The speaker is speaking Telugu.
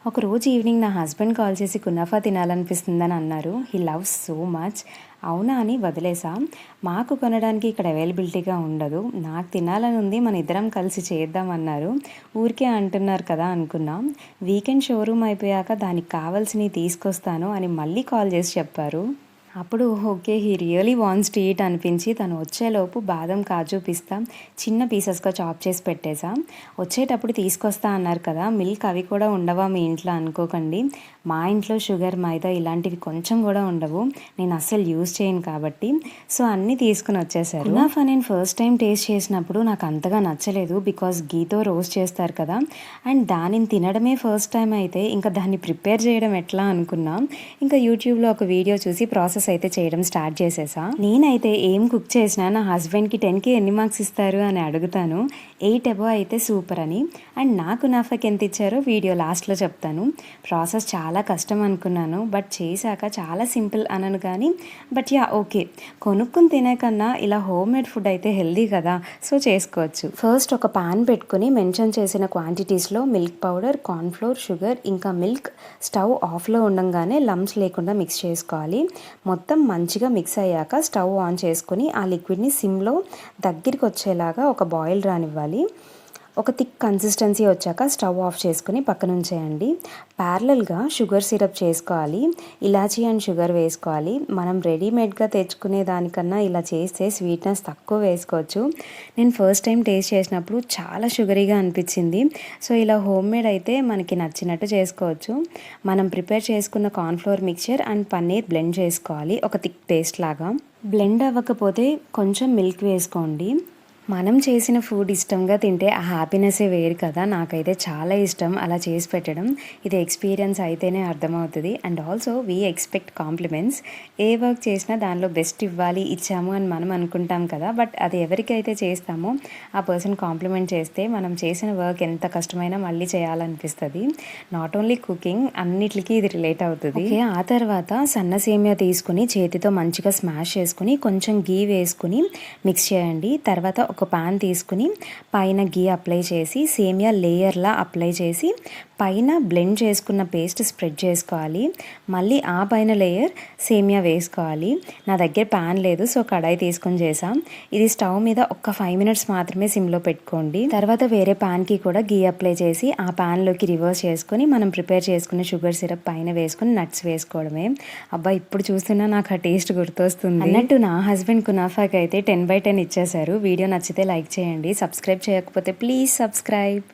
ఒకరోజు ఈవినింగ్ నా హస్బెండ్ కాల్ చేసి కునాఫా తినాలనిపిస్తుందని అన్నారు. He loves so much. అవునా అని వదిలేసా. మాకు కొనడానికి ఇక్కడ అవైలబిలిటీగా ఉండదు, నాకు తినాలని ఉంది, మన ఇద్దరం కలిసి చేద్దామన్నారు. ఊరికే అంటున్నారు కదా అనుకున్నాం. వీకెండ్ షోరూమ్ అయిపోయాక దానికి కావాల్సినవి తీసుకొస్తాను అని మళ్ళీ కాల్ చేసి చెప్పారు. అప్పుడు okay, he really wants to eat అనిపించి తను వచ్చేలోపు బాదం, కాజు, పిస్తా చిన్న పీసెస్గా చాప్ చేసి పెట్టేసా. వచ్చేటప్పుడు తీసుకొస్తా అన్నారు కదా, మిల్క్ అవి కూడా ఉండవా మీ ఇంట్లో అనుకోకండి. మా ఇంట్లో షుగర్, మైదా ఇలాంటివి కొంచెం కూడా ఉండవు, నేను అస్సలు యూజ్ చేయను కాబట్టి. సో అన్నీ తీసుకుని వచ్చేసారు. కునాఫా నేను ఫస్ట్ టైం టేస్ట్ చేసినప్పుడు నాకు అంతగా నచ్చలేదు, బికాస్ గీతో రోస్ట్ చేస్తారు కదా, అండ్ దానిని తినడమే ఫస్ట్ టైం అయితే ఇంకా దాన్ని ప్రిపేర్ చేయడం ఎట్లా అనుకున్నాం. ఇంకా యూట్యూబ్లో ఒక వీడియో చూసి ప్రాసెస్ అయితే చేయడం స్టార్ట్ చేసేసా. నేనైతే ఏం కుక్ చేసినా నా హస్బెండ్కి 10కి ఎన్ని మార్క్స్ ఇస్తారు అని అడుగుతాను. 8 అబో అయితే సూపర్ అని. అండ్ నాకు కునాఫాకి ఎంత ఇచ్చారో వీడియో లాస్ట్లో చెప్తాను. ప్రాసెస్ చాలా కష్టం అనుకున్నాను, బట్ చేశాక చాలా సింపుల్ అనను కానీ బట్ యా ఓకే, కొనుక్కుని తినే కన్నా ఇలా హోమ్ మేడ్ ఫుడ్ అయితే హెల్దీ కదా, సో చేసుకోవచ్చు. ఫస్ట్ ఒక పాన్ పెట్టుకుని మెన్షన్ చేసిన క్వాంటిటీస్లో మిల్క్ పౌడర్, కార్న్ఫ్లోర్, షుగర్ ఇంకా మిల్క్ స్టవ్ ఆఫ్లో ఉండగానే లంప్స్ లేకుండా మిక్స్ చేసుకోవాలి. మొత్తం మంచిగా మిక్స్ అయ్యాక స్టవ్ ఆన్ చేసుకొని ఆ లిక్విడ్ని సిమ్లో దగ్గరికి వచ్చేలాగా ఒక బాయిల్ రానివ్వాలి. ఒక థిక్ కన్సిస్టెన్సీ వచ్చాక స్టవ్ ఆఫ్ చేసుకుని పక్కన ఉంచేయండి. ప్యారలల్గా షుగర్ సిరప్ చేసుకోవాలి. ఇలాచీ అండ్ షుగర్ వేసుకోవాలి. మనం రెడీమేడ్గా తెచ్చుకునే దానికన్నా ఇలా చేస్తే స్వీట్నెస్ తక్కువ వేసుకోవచ్చు. నేను ఫస్ట్ టైం టేస్ట్ చేసినప్పుడు చాలా షుగరీగా అనిపించింది. సో ఇలా హోమ్ మేడ్ అయితే మనకి నచ్చినట్టు చేసుకోవచ్చు. మనం ప్రిపేర్ చేసుకున్న cornflour mixture and paneer blend చేసుకోవాలి ఒక థిక్ పేస్ట్ లాగా. బ్లెండ్ అవ్వకపోతే కొంచెం మిల్క్ వేసుకోండి. మనం చేసిన ఫుడ్ ఇష్టంగా తింటే ఆ హ్యాపీనెస్సే వేరు కదా. నాకైతే చాలా ఇష్టం అలా చేసి పెట్టడం. ఇది ఎక్స్పీరియన్స్ అయితేనే అర్థమవుతుంది. And also we expect compliments. A work చేసినా దానిలో బెస్ట్ ఇవ్వాలి, ఇచ్చాము అని మనం అనుకుంటాం కదా, బట్ అది ఎవరికైతే చేస్తామో ఆ పర్సన్ కాంప్లిమెంట్ చేస్తే మనం చేసిన వర్క్ ఎంత కష్టమైనా మళ్ళీ చేయాలనిపిస్తుంది. నాట్ ఓన్లీ కుకింగ్, అన్నిటికీ ఇది రిలేట్ అవుతుంది. ఓకే, ఆ తర్వాత సన్న సేమియా తీసుకుని చేతితో మంచిగా స్మాష్ చేసుకుని కొంచెం గీ వేసుకుని మిక్స్ చేయండి. తర్వాత ఒక పాన్ తీసుకుని పైన గీ అప్లై చేసి సేమియా లేయర్లా అప్లై చేసి పైన బ్లెండ్ చేసుకున్న పేస్ట్ స్ప్రెడ్ చేసుకోవాలి. మళ్ళీ ఆ పైన లేయర్ సేమియా వేసుకోవాలి. నా దగ్గర ప్యాన్ లేదు, సో కడాయి తీసుకొని చేసాం. ఇది స్టవ్ మీద ఒక్క 5 మినిట్స్ మాత్రమే సిమ్లో పెట్టుకోండి. తర్వాత వేరే ప్యాన్కి కూడా గీ అప్లై చేసి ఆ ప్యాన్లోకి రివర్స్ చేసుకొని మనం ప్రిపేర్ చేసుకున్న షుగర్ సిరప్ పైన వేసుకుని నట్స్ వేసుకోవడమే. అబ్బా, ఇప్పుడు చూస్తున్నా నాకు ఆ టేస్ట్ గుర్తొస్తుంది. అన్నట్టు నా హస్బెండ్ కునాఫాకి అయితే 10/10 ఇచ్చేశారు. వీడియో నచ్చితే లైక్ చేయండి, సబ్స్క్రైబ్ చేయకపోతే ప్లీజ్ సబ్స్క్రైబ్.